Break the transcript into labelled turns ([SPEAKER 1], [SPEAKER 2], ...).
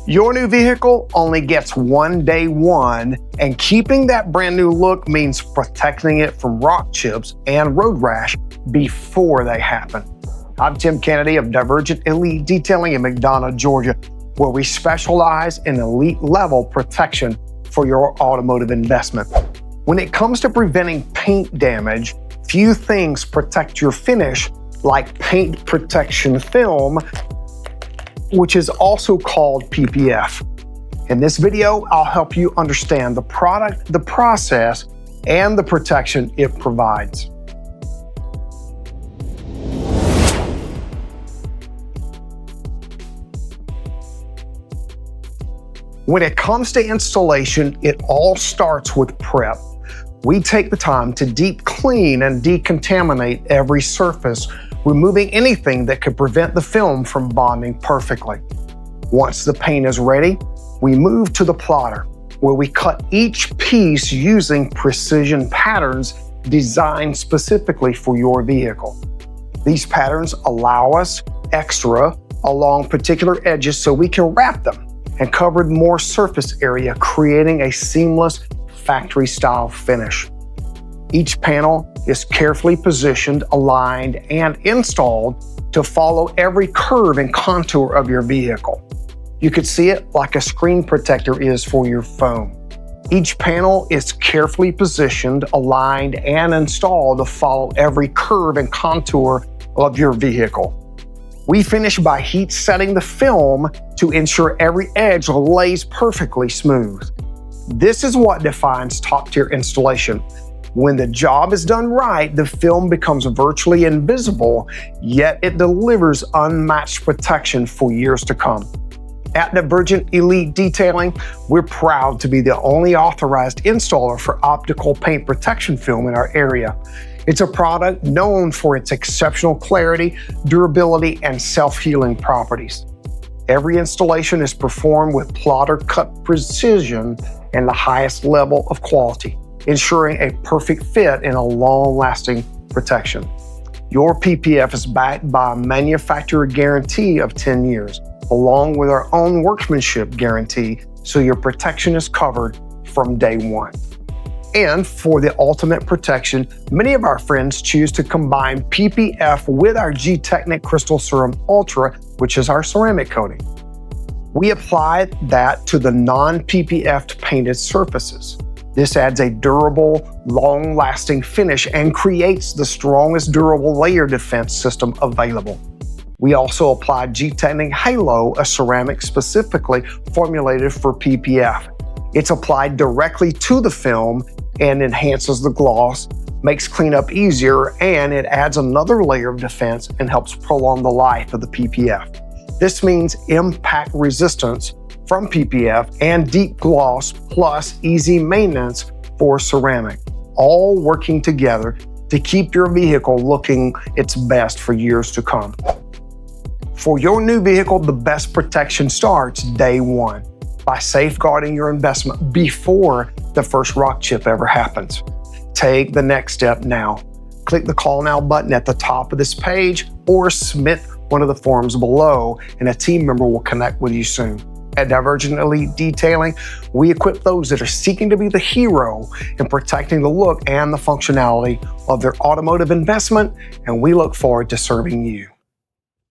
[SPEAKER 1] Your new vehicle only gets one day one, and keeping that brand new look means protecting it from rock chips and road rash before they happen. I'm Tim Kennedy of Divergent Elite Detailing in McDonough, Georgia, where we specialize in elite level protection for your automotive investment. When it comes to preventing paint damage, few things protect your finish like paint protection film, which is also called PPF. In this video, I'll help you understand the product, the process, and the protection it provides. When it comes to installation, it all starts with prep. We take the time to deep clean and decontaminate every surface, removing anything that could prevent the film from bonding perfectly. Once the paint is ready, we move to the plotter, where we cut each piece using precision patterns designed specifically for your vehicle. These patterns allow us extra along particular edges so we can wrap them and cover more surface area, creating a seamless factory-style finish. Each panel is carefully positioned, aligned, and installed to follow every curve and contour of your vehicle. You could see it like a screen protector is for your phone. Each panel is carefully positioned, aligned, and installed to follow every curve and contour of your vehicle. We finish by heat setting the film to ensure every edge lays perfectly smooth. This is what defines top-tier installation. When the job is done right, the film becomes virtually invisible, yet it delivers unmatched protection for years to come. At Divergent Elite Detailing, we're proud to be the only authorized installer for optical paint protection film in our area. It's a product known for its exceptional clarity, durability, and self-healing properties. Every installation is performed with plotter cut precision and the highest level of quality, ensuring a perfect fit and a long-lasting protection. Your PPF is backed by a manufacturer guarantee of 10 years, along with our own workmanship guarantee, so your protection is covered from day one. And for the ultimate protection, many of our friends choose to combine PPF with our G-Technic Crystal Serum Ultra, which is our ceramic coating. We apply that to the non-PPF painted surfaces. This adds a durable, long-lasting finish and creates the strongest durable layer defense system available. We also apply G-Technic Halo, a ceramic specifically formulated for PPF. It's applied directly to the film and enhances the gloss, makes cleanup easier, and it adds another layer of defense and helps prolong the life of the PPF. This means impact resistance from PPF and deep gloss plus easy maintenance for ceramic, all working together to keep your vehicle looking its best for years to come. For your new vehicle, the best protection starts day one by safeguarding your investment before the first rock chip ever happens. Take the next step now. Click the Call Now button at the top of this page or submit one of the forms below, and a team member will connect with you soon. At Divergent Elite Detailing, we equip those that are seeking to be the hero in protecting the look and the functionality of their automotive investment, and we look forward to serving you.